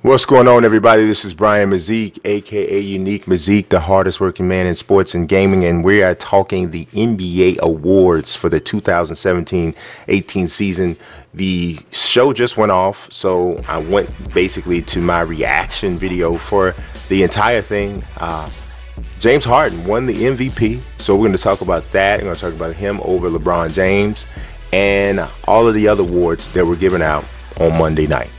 What's going on, everybody? This is Brian Mazik, aka Unique Mazik, the hardest working man in sports and gaming, and we are talking the NBA awards for the 2017-18 season. The show just went off, so I went basically to my reaction video for the entire thing. James Harden won the MVP, so we're going to talk about that. We're going to talk about him over LeBron James and all of the other awards that were given out on Monday night.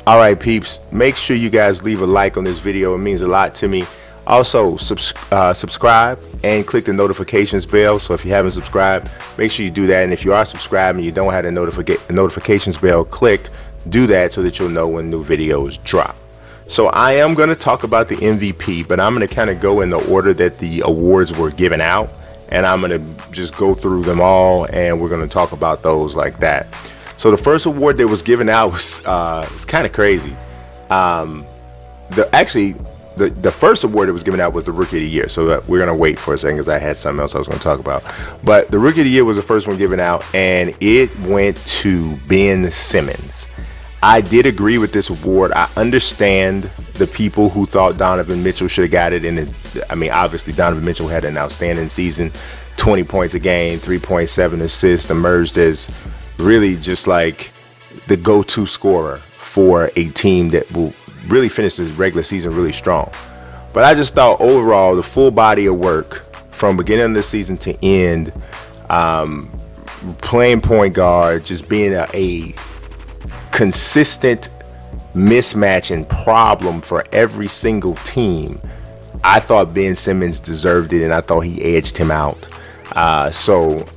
All right, peeps, make sure you guys leave a like on this video. It means a lot to me. Also, subscribe and click the notifications bell. So if you haven't subscribed, make sure you do that. And if you are subscribed and you don't have the notifications bell clicked, do that so that you'll know when new videos drop. So I am going to talk about the MVP, but I'm going to kind of go in the order that the awards were given out. And I'm going to just go through them all, and we're going to talk about those like that. So the first award that was given out was kind of crazy. The first award that was given out was the Rookie of the Year. So we're gonna wait for a second because I had something else I was gonna talk about. But the Rookie of the Year was the first one given out, and it went to Ben Simmons. I did agree with this award. I understand the people who thought Donovan Mitchell should have got it. And I mean, obviously Donovan Mitchell had an outstanding season, 20 points a game, 3.7 assists, emerged as really just like the go-to scorer for a team that will really finish this regular season really strong. But I just thought overall the full body of work from beginning of the season to end, playing point guard, just being a consistent mismatch and problem for every single team, I thought Ben Simmons deserved it, and I thought he edged him out. So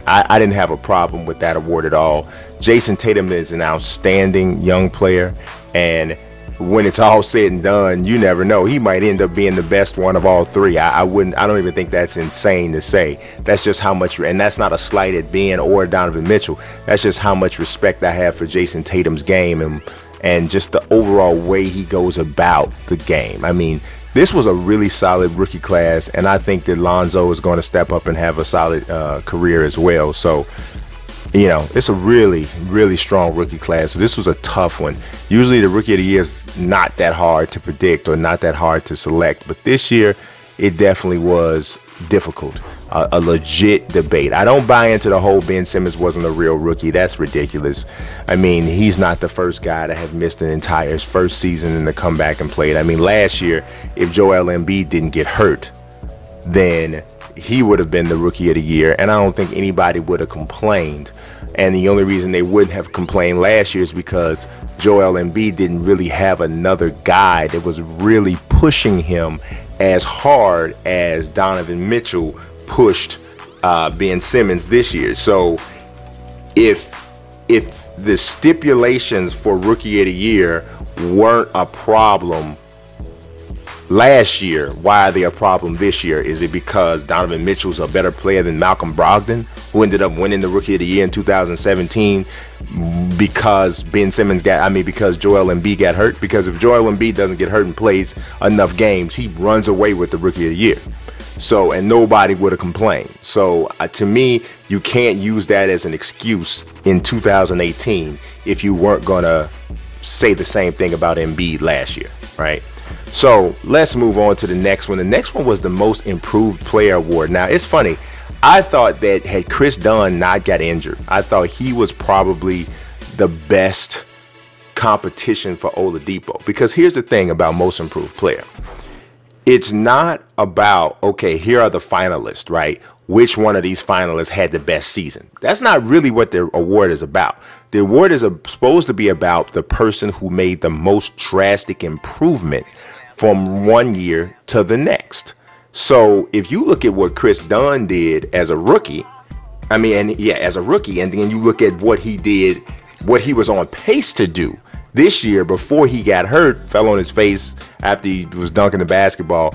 I didn't have a problem with that award at all. Jason Tatum is an outstanding young player, and when it's all said and done, you never know. He might end up being the best one of all three. I don't even think that's insane to say. That's just how much, and that's not a slight at Ben or Donovan Mitchell. That's just how much respect I have for Jason Tatum's game and just the overall way he goes about the game. I mean, this was a really solid rookie class, and I think that Lonzo is going to step up and have a solid career as well. So, you know, it's a really, really strong rookie class. So this was a tough one. Usually the Rookie of the Year is not that hard to predict or not that hard to select, but this year it definitely was difficult. A legit debate. I don't buy into the whole Ben Simmons wasn't a real rookie. That's ridiculous. I mean, he's not the first guy to have missed an entire first season and to come back and play it. I mean, last year, if Joel Embiid didn't get hurt, then he would have been the Rookie of the Year, and I don't think anybody would have complained. And the only reason they wouldn't have complained last year is because Joel Embiid didn't really have another guy that was really pushing him as hard as Donovan Mitchell pushed Ben Simmons this year. So if the stipulations for Rookie of the Year weren't a problem last year, why are they a problem this year? Is it because Donovan Mitchell's a better player than Malcolm Brogdon, who ended up winning the Rookie of the Year in 2017 because because Joel Embiid got hurt? Because if Joel Embiid doesn't get hurt and plays enough games, he runs away with the Rookie of the Year. So, and nobody would have complained. So to me, you can't use that as an excuse in 2018 if you weren't going to say the same thing about Embiid last year, right? So let's move on to the next one. The next one was the Most Improved Player Award. Now, it's funny. I thought that had Chris Dunn not got injured, I thought he was probably the best competition for Oladipo. Because here's the thing about Most Improved Player. It's not about, okay, here are the finalists, right? Which one of these finalists had the best season? That's not really what the award is about. The award is supposed to be about the person who made the most drastic improvement from one year to the next. So if you look at what Chris Dunn did as a rookie, as a rookie, and then you look at what he did, what he was on pace to do this year before he got hurt, fell on his face after he was dunking the basketball,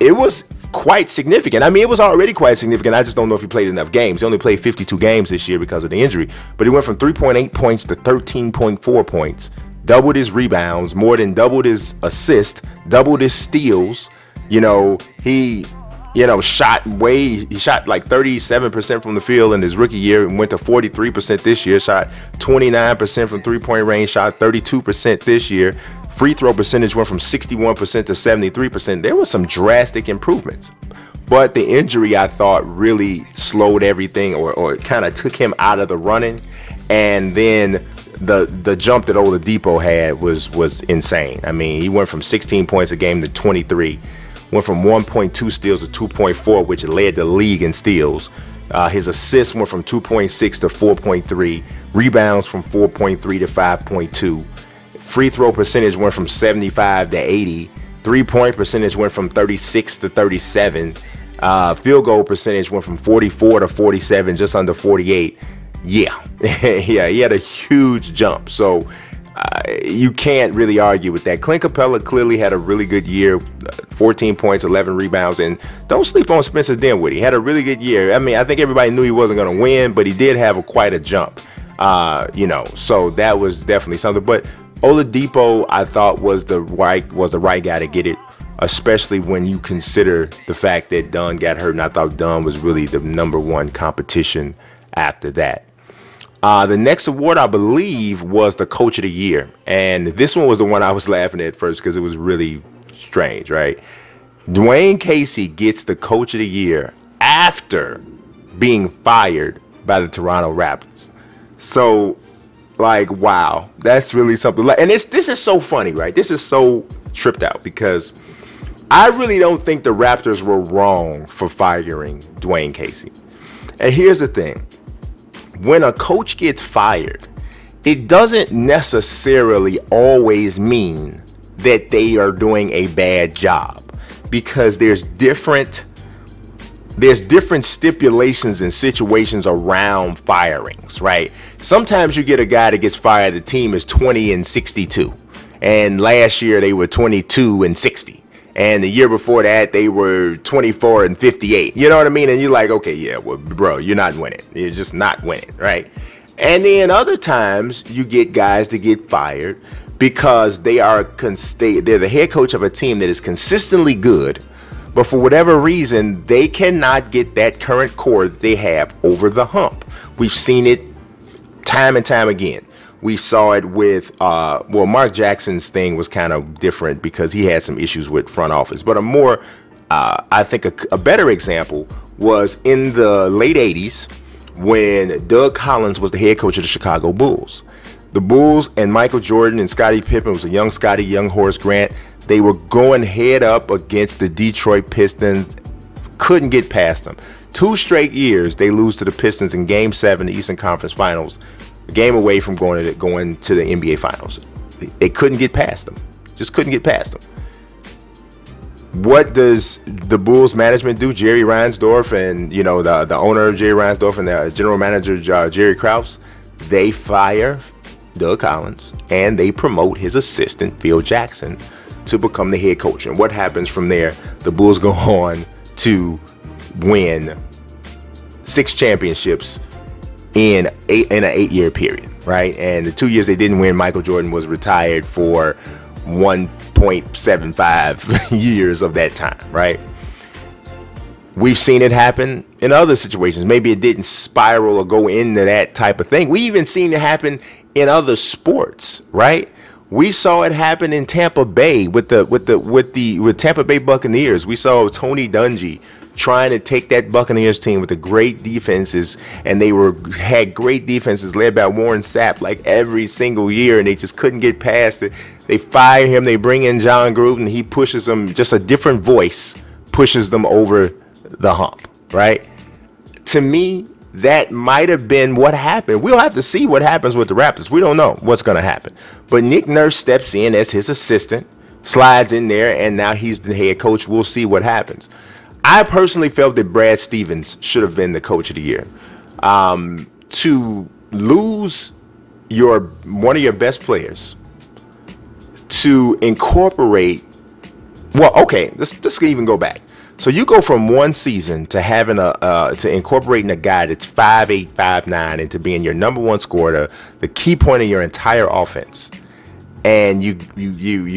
it was quite significant. I mean, it was already quite significant. I just don't know if he played enough games. He only played 52 games this year because of the injury, but he went from 3.8 points to 13.4 points, doubled his rebounds, more than doubled his assists, doubled his steals. He shot like 37% from the field in his rookie year and went to 43% this year, shot 29% from three-point range, shot 32% this year. Free throw percentage went from 61% to 73%. There was some drastic improvements. But the injury, I thought, really slowed everything or kind of took him out of the running. And then the jump that Oladipo had was insane. I mean, he went from 16 points a game to 23. Went from 1.2 steals to 2.4, which led the league in steals. His assists went from 2.6 to 4.3. Rebounds from 4.3 to 5.2. Free throw percentage went from 75 to 80. Three-point percentage went from 36 to 37. Field goal percentage went from 44 to 47, just under 48. Yeah, yeah, he had a huge jump. So you can't really argue with that. Clint Capella clearly had a really good year, 14 points, 11 rebounds, and don't sleep on Spencer Dinwiddie. He had a really good year. I mean, I think everybody knew he wasn't going to win, but he did have quite a jump, so that was definitely something. But Oladipo, I thought, was the right guy to get it, especially when you consider the fact that Dunn got hurt, and I thought Dunn was really the #1 competition after that. The next award, I believe, was the Coach of the Year. And this one was the one I was laughing at first because it was really strange, right? Dwayne Casey gets the Coach of the Year after being fired by the Toronto Raptors. So, like, wow, that's really something. And this is so funny, right? This is so tripped out because I really don't think the Raptors were wrong for firing Dwayne Casey. And here's the thing. When a coach gets fired, it doesn't necessarily always mean that they are doing a bad job, because there's different stipulations and situations around firings, right? Sometimes you get a guy that gets fired, the team is 20-62, and last year they were 22-60. And the year before that, they were 24-58. You know what I mean? And you're like, okay, yeah, well, bro, you're not winning. You're just not winning, right? And then other times, you get guys that get fired because they're the head coach of a team that is consistently good, but for whatever reason, they cannot get that current core that they have over the hump. We've seen it time and time again. We saw it with, Mark Jackson's thing was kind of different because he had some issues with front office. But I think a better example was in the late 80s when Doug Collins was the head coach of the Chicago Bulls. The Bulls and Michael Jordan and Scottie Pippen, was a young Scottie, young Horace Grant. They were going head up against the Detroit Pistons, couldn't get past them. 2 straight years, they lose to the Pistons in Game 7, the Eastern Conference Finals. A game away from going to the NBA Finals. They couldn't get past them. Just couldn't get past them. What does the Bulls management do? Jerry Reinsdorf and the owner of Jerry Reinsdorf and the general manager Jerry Krause, they fire Doug Collins and they promote his assistant Phil Jackson to become the head coach. And what happens from there? The Bulls go on to win 6 championships in an 8-year period, right? And the 2 years they didn't win, Michael Jordan was retired for 1.75 years of that time, right? We've seen it happen in other situations. Maybe it didn't spiral or go into that type of thing. We even seen it happen in other sports, right? We saw it happen in Tampa Bay with Tampa Bay Buccaneers. We saw Tony Dungy trying to take that Buccaneers team with the great defenses, and they had great defenses led by Warren Sapp like every single year, and they just couldn't get past it. They fire him, they bring in John Gruden, he pushes them, just a different voice pushes them over the hump, right? To me, that might have been what happened. We'll have to see what happens with the Raptors. We don't know what's going to happen. But Nick Nurse steps in as his assistant, slides in there, and now he's the head coach. We'll see what happens. I personally felt that Brad Stevens should have been the coach of the year. To lose one of your best players, to incorporate, let's even go back. So you go from one season to having to incorporating a guy that's 5'8", 5'9", into being your #1 scorer, the key point of your entire offense, and you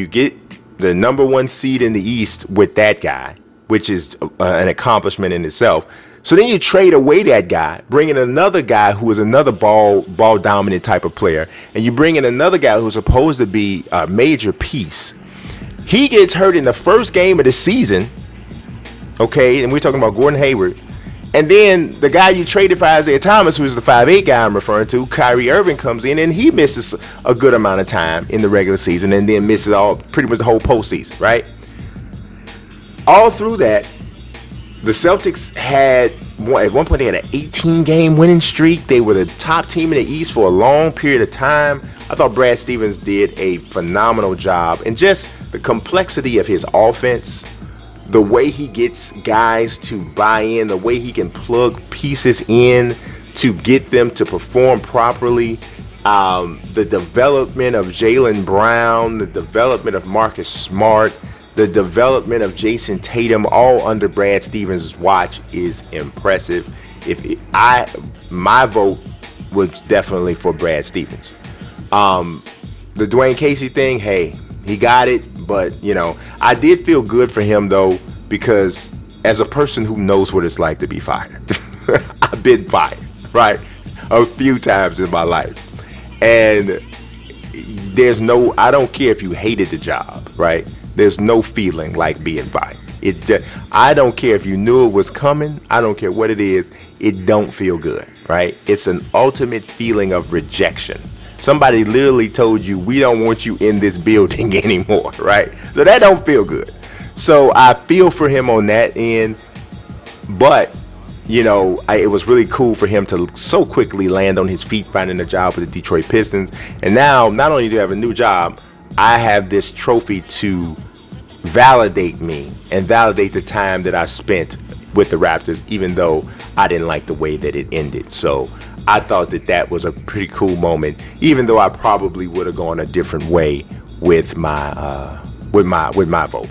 get the #1 seed in the East with that guy, which is an accomplishment in itself. So then you trade away that guy, bring in another guy who is another ball dominant type of player, and you bring in another guy who's supposed to be a major piece. He gets hurt in the first game of the season, okay, and we're talking about Gordon Hayward. And then the guy you traded for Isaiah Thomas, who's the 5'8" guy I'm referring to, Kyrie Irving, comes in and he misses a good amount of time in the regular season and then misses pretty much the whole postseason, right? All through that, the Celtics had, at one point they had an 18-game winning streak. They were the top team in the East for a long period of time. I thought Brad Stevens did a phenomenal job. And just the complexity of his offense, the way he gets guys to buy in, the way he can plug pieces in to get them to perform properly, the development of Jaylen Brown, the development of Marcus Smart, the development of Jason Tatum, all under Brad Stevens' watch, is impressive. My vote was definitely for Brad Stevens. The Dwayne Casey thing, hey, he got it, but I did feel good for him though, because as a person who knows what it's like to be fired, I've been fired, right, a few times in my life, and I don't care if you hated the job, right? There's no feeling like being fired. I don't care if you knew it was coming. I don't care what it is. It don't feel good, right? It's an ultimate feeling of rejection. Somebody literally told you, we don't want you in this building anymore, right? So that don't feel good. So I feel for him on that end, but it was really cool for him to so quickly land on his feet, finding a job with the Detroit Pistons. And now, not only do I have a new job, I have this trophy to validate me and validate the time that I spent with the Raptors, even though I didn't like the way that it ended. So I thought that was a pretty cool moment, even though I probably would have gone a different way with my vote.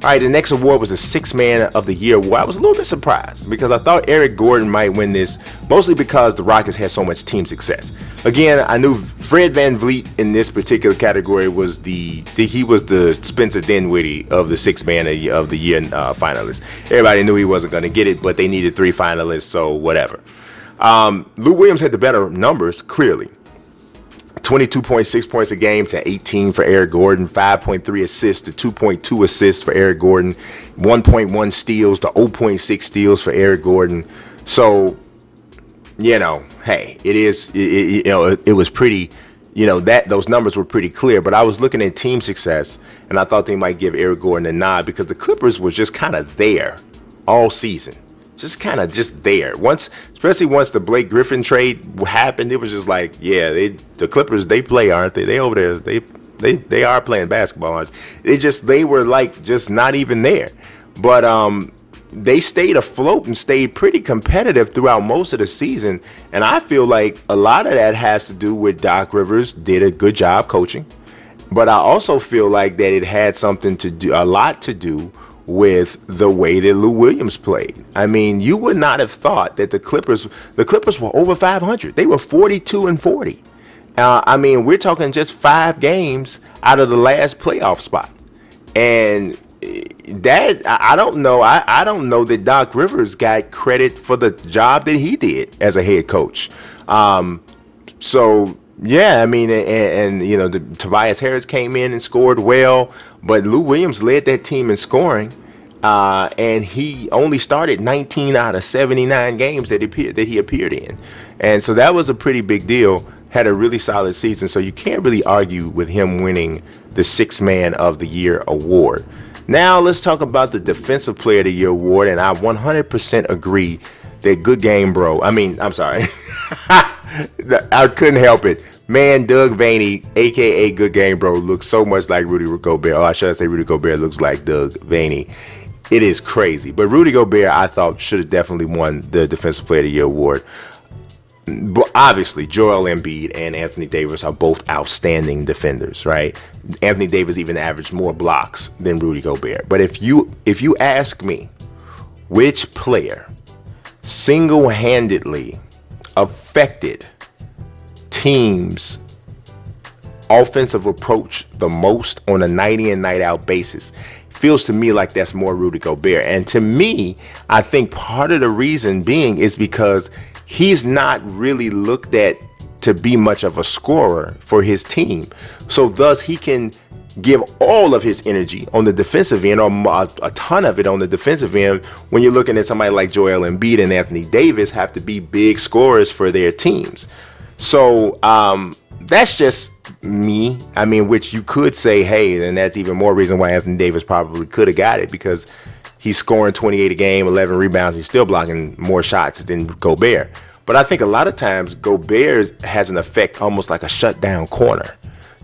All right, the next award was the Sixth Man of the Year award. I was a little bit surprised because I thought Eric Gordon might win this, mostly because the Rockets had so much team success. Again, I knew Fred VanVleet in this particular category was he was the Spencer Dinwiddie of the Sixth Man of the Year finalists. Everybody knew he wasn't going to get it, but they needed 3 finalists, so whatever. Lou Williams had the better numbers, clearly. 22.6 points a game to 18 for Eric Gordon, 5.3 assists to 2.2 assists for Eric Gordon, 1.1 steals to 0.6 steals for Eric Gordon. So, hey, it was pretty, those numbers were pretty clear. But I was looking at team success, and I thought they might give Eric Gordon a nod because the Clippers were just kind of there all season. Just there. Especially once the Blake Griffin trade happened, it was just like, yeah, the Clippers, they play, aren't they? They over there, they are playing basketball, aren't they? They were like just not even there. But they stayed afloat and stayed pretty competitive throughout most of the season. And I feel like a lot of that has to do with Doc Rivers did a good job coaching. But I also feel like that it had a lot to do with the way that Lou Williams played. I mean, you would not have thought that the Clippers were over 500. They were 42-40. I mean, we're talking just 5 games out of the last playoff spot. And that, I don't know. I don't know that Doc Rivers got credit for the job that he did as a head coach. So yeah, I mean, and Tobias Harris came in and scored well, but Lou Williams led that team in scoring, and he only started 19 out of 79 games that he appeared in, and so that was a pretty big deal. Had a really solid season, so you can't really argue with him winning the Sixth Man of the Year award. Now let's talk about the Defensive Player of the Year award, and I 100% agree that Good Game Bro. I'm sorry. I couldn't help it. Man, Doug Vaney, a.k.a. Good Game Bro, looks so much like Rudy Gobert. Or should I say Rudy Gobert looks like Doug Vaney. It is crazy. But Rudy Gobert, I thought, should have definitely won the Defensive Player of the Year award. But obviously, Joel Embiid and Anthony Davis are both outstanding defenders, right? Anthony Davis even averaged more blocks than Rudy Gobert. But if you ask me which player single-handedly affected teams offensive approach the most on a night in, night out basis. Feels to me like that's more Rudy Gobert. And to me, I think part of the reason being is because he's not really looked at to be much of a scorer for his team. So thus he can give all of his energy on the defensive end, or a ton of it on the defensive end, when you're looking at somebody like Joel Embiid and Anthony Davis have to be big scorers for their teams. So that's just me. I mean, which you could say, hey, then that's even more reason why Anthony Davis probably could have got it, because he's scoring 28 a game, 11 rebounds. He's still blocking more shots than Gobert. But I think a lot of times Gobert has an effect almost like a shutdown corner.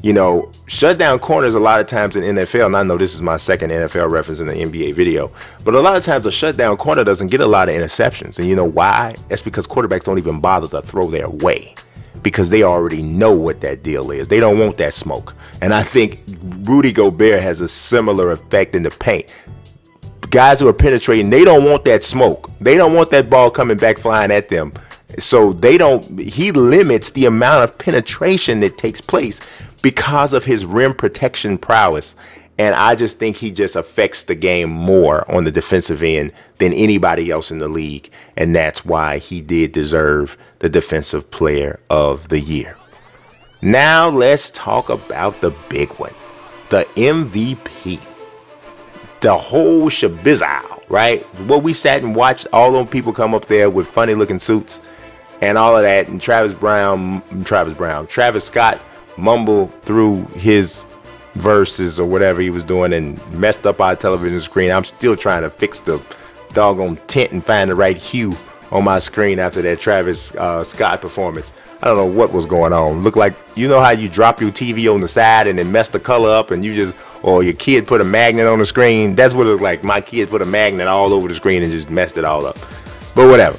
You know, shutdown corners a lot of times in NFL, and I know this is my second NFL reference in the NBA video, but a lot of times a shutdown corner doesn't get a lot of interceptions. And you know why? That's because quarterbacks don't even bother to throw their way, because they already know what that deal is. They don't want that smoke. And I think Rudy Gobert has a similar effect in the paint. Guys who are penetrating, they don't want that smoke. They don't want that ball coming back flying at them. So he limits the amount of penetration that takes place because of his rim protection prowess. And I just think he just affects the game more on the defensive end than anybody else in the league. And that's why he did deserve the Defensive Player of the Year. Now let's talk about the big one, the MVP. The whole shabizzle, right? What we sat and watched all those people come up there with funny looking suits and all of that, and Travis Scott mumbled through his verses or whatever he was doing and messed up our television screen. I'm still trying to fix the doggone tint and find the right hue on my screen after that Travis Scott performance. I don't know what was going on. Looked like, you know how you drop your TV on the side and then mess the color up, and you just, or your kid put a magnet on the screen. That's what it looked like. My kid put a magnet all over the screen and just messed it all up. But whatever.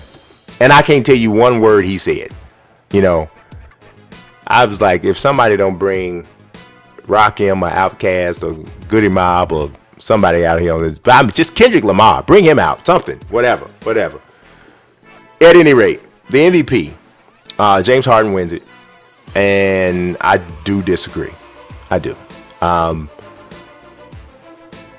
And I can't tell you one word he said. You know, I was like, if somebody don't bring Rakim or Outkast or Goody Mob or somebody out here on this, I'm just Kendrick Lamar, bring him out, something, whatever. At any rate, the MVP, James Harden wins it, and I do disagree. I do.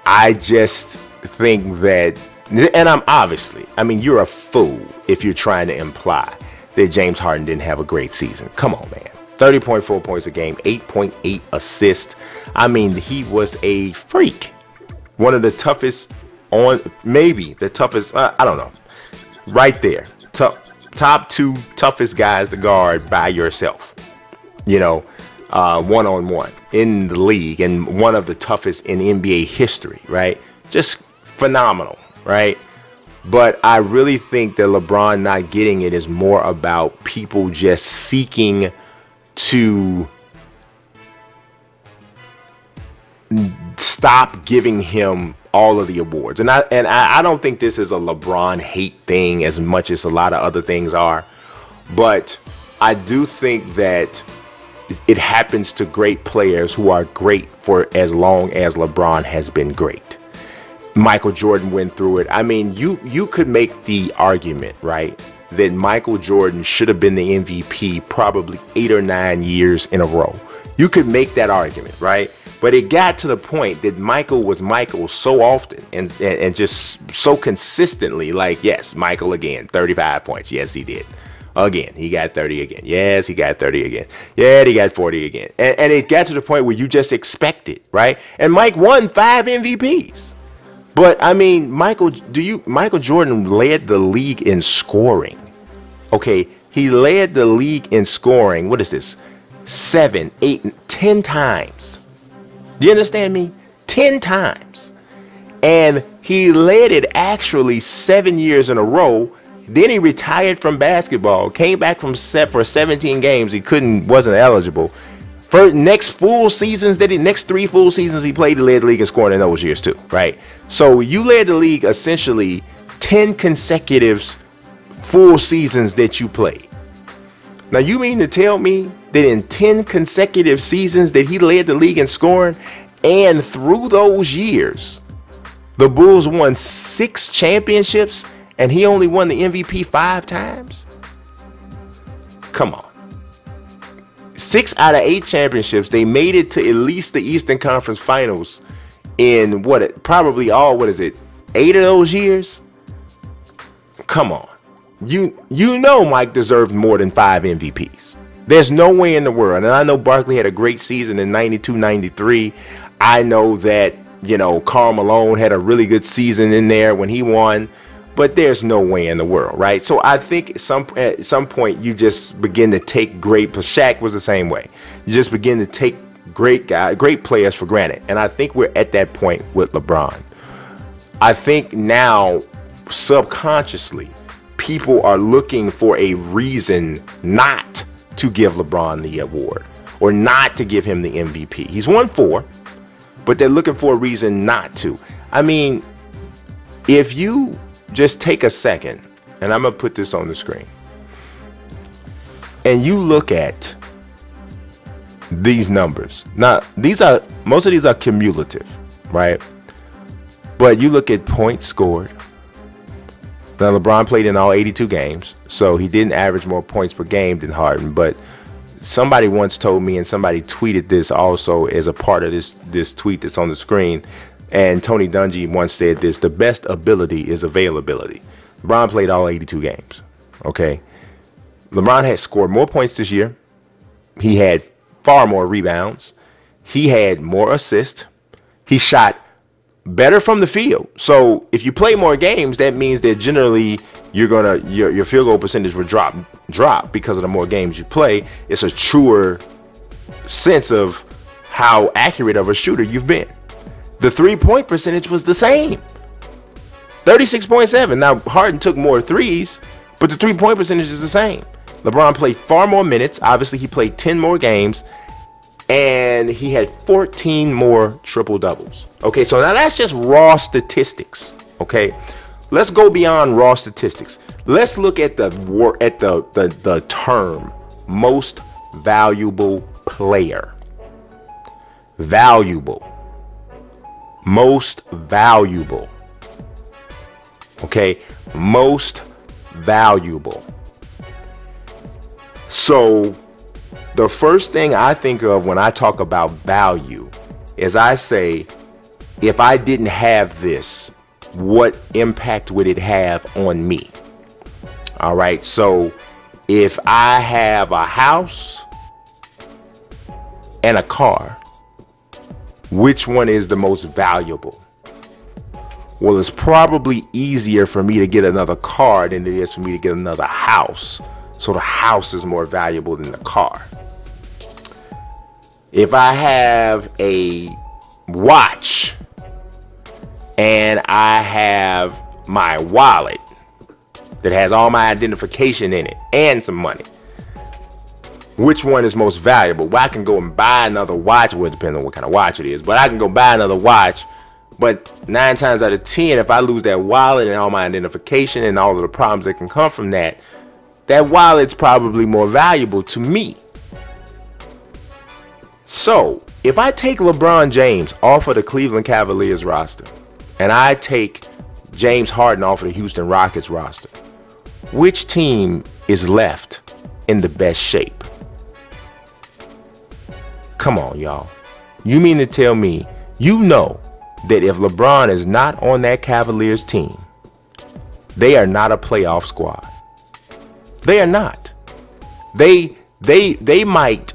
I just think that, and I mean, you're a fool if you're trying to imply that James Harden didn't have a great season. Come on, man. 30.4 points a game, 8.8 assists. I mean, he was a freak. One of the toughest maybe the toughest, I don't know. Right there. Top two toughest guys to guard by yourself. You know, one-on-one in the league, and one of the toughest in NBA history, right? Just phenomenal, right? But I really think that LeBron not getting it is more about people just seeking to stop giving him all of the awards. And I don't think this is a LeBron hate thing as much as a lot of other things are. But I do think that it happens to great players who are great for as long as LeBron has been great. Michael Jordan went through it. I mean, you could make the argument, right, that Michael Jordan should have been the MVP probably 8 or 9 years in a row. You could make that argument, right? But it got to the point that Michael was Michael so often and just so consistently, like, yes, Michael again, 35 points. Yes, he did. Again, he got 30 again. Yes, he got 30 again. Yeah, he got 40 again. And it got to the point where you just expect it, right? And Mike won 5 MVPs. But I mean, Michael Jordan led the league in scoring. Okay, he led the league in scoring. What is this? 7, 8, 10 times. Do you understand me? 10 times. And he led it actually 7 years in a row. Then he retired from basketball, came back for 17 games. He wasn't eligible. For next 3 full seasons he played, he led the league in scoring in those years too, right? So you led the league essentially 10 consecutive full seasons that you played. Now you mean to tell me that in 10 consecutive seasons that he led the league in scoring, and through those years, the Bulls won 6 championships and he only won the MVP 5 times? Come on. 6 out of 8 championships. They made it to at least the Eastern Conference Finals in probably all, 8 of those years? Come on. You know Mike deserved more than 5 MVPs. There's no way in the world. And I know Barkley had a great season in 92, 93. I know that, Karl Malone had a really good season in there when he won. But there's no way in the world, right? So I think at some point you just begin to take Shaq was the same way. You just begin to take great players for granted. And I think we're at that point with LeBron. I think now, subconsciously, people are looking for a reason not to give LeBron the award or not to give him the MVP. He's won 4, but they're looking for a reason not to. I mean, if you just take a second, and I'm going to put this on the screen, and you look at these numbers. Now, most of these are cumulative, right? But you look at points scored. Now, LeBron played in all 82 games, so he didn't average more points per game than Harden. But somebody once told me, and somebody tweeted this also as a part of this tweet that's on the screen, and Tony Dungy once said this: the best ability is availability. LeBron played all 82 games, okay? LeBron had scored more points this year. He had far more rebounds. He had more assists. He shot better from the field. So if you play more games, that means that generally your field goal percentage will drop because of the more games you play. It's a truer sense of how accurate of a shooter you've been. The 3-point percentage was the same, 36.7. Now, Harden took more threes, but the 3-point percentage is the same. LeBron played far more minutes. Obviously, he played 10 more games, and he had 14 more triple-doubles. Okay, so now that's just raw statistics, okay? Let's go beyond raw statistics. Let's look at the term most valuable player. Valuable. Most valuable. Okay, most valuable. So the first thing I think of when I talk about value is I say, if I didn't have this, what impact would it have on me? All right, so if I have a house and a car, which one is the most valuable? Well, it's probably easier for me to get another car than it is for me to get another house. So the house is more valuable than the car. If I have a watch and I have my wallet that has all my identification in it and some money, which one is most valuable? Well, I can go and buy another watch. Well, depending on what kind of watch it is, but I can go buy another watch. But 9 times out of 10, if I lose that wallet and all my identification and all of the problems that can come from that, that wallet's probably more valuable to me. So if I take LeBron James off of the Cleveland Cavaliers roster and I take James Harden off of the Houston Rockets roster, which team is left in the best shape? Come on, y'all. You mean to tell me you know that if LeBron is not on that Cavaliers team, they are not a playoff squad? They are not. They might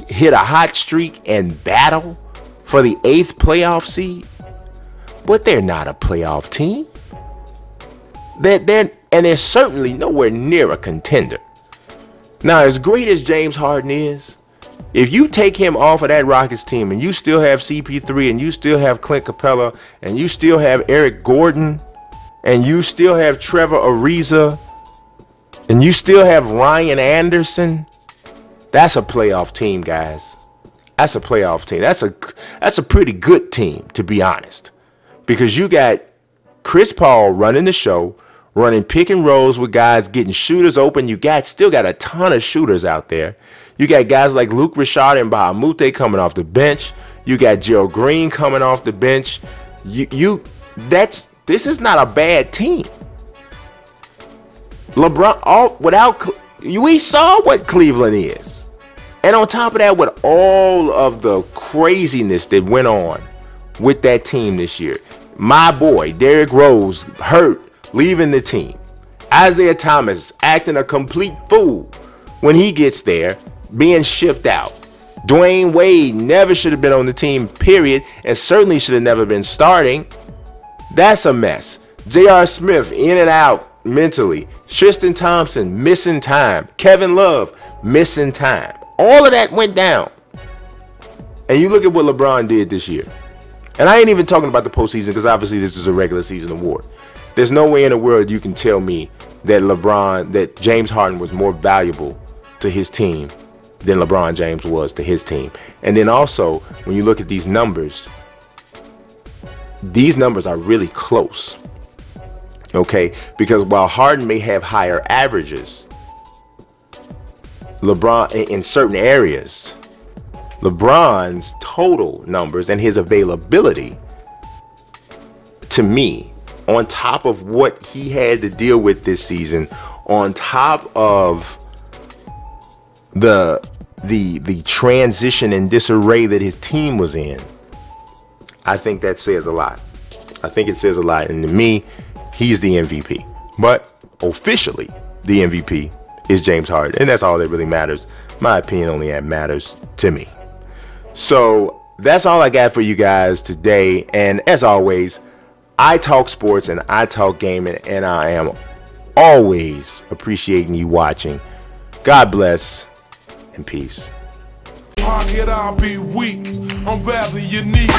hit a hot streak and battle for the 8th playoff seed, but they're not a playoff team. They're certainly nowhere near a contender. Now, as great as James Harden is, if you take him off of that Rockets team and you still have CP3 and you still have Clint Capella and you still have Eric Gordon and you still have Trevor Ariza and you still have Ryan Anderson, that's a playoff team, guys. That's a playoff team. That's a pretty good team, to be honest, because you got Chris Paul running the show, running pick and rolls with guys, getting shooters open. You still got a ton of shooters out there. You got guys like Luke Richard and Bahamute coming off the bench. You got Gerald Green coming off the bench. This is not a bad team. LeBron, we saw what Cleveland is. And on top of that, with all of the craziness that went on with that team this year, my boy Derrick Rose hurt, leaving the team. Isaiah Thomas acting a complete fool when he gets there, being shipped out. Dwayne Wade never should have been on the team, period, and certainly should have never been starting. That's a mess. J.R. Smith in and out mentally. Tristan Thompson missing time. Kevin Love missing time. All of that went down. And you look at what LeBron did this year. And I ain't even talking about the postseason, because obviously this is a regular season award. There's no way in the world you can tell me that James Harden was more valuable to his team than LeBron James was to his team. And then also, when you look at these numbers are really close. Okay? Because while Harden may have higher averages, LeBron, in certain areas, LeBron's total numbers and his availability, to me, on top of what he had to deal with this season, on top of the transition and disarray that his team was in, I think that says a lot. I think it says a lot. And to me, he's the MVP. But officially, the MVP is James Harden. And that's all that really matters. My opinion only that matters to me. So that's all I got for you guys today. And as always, I talk sports and I talk gaming, and I am always appreciating you watching. God bless and peace. I'll be weak. I'm rather unique.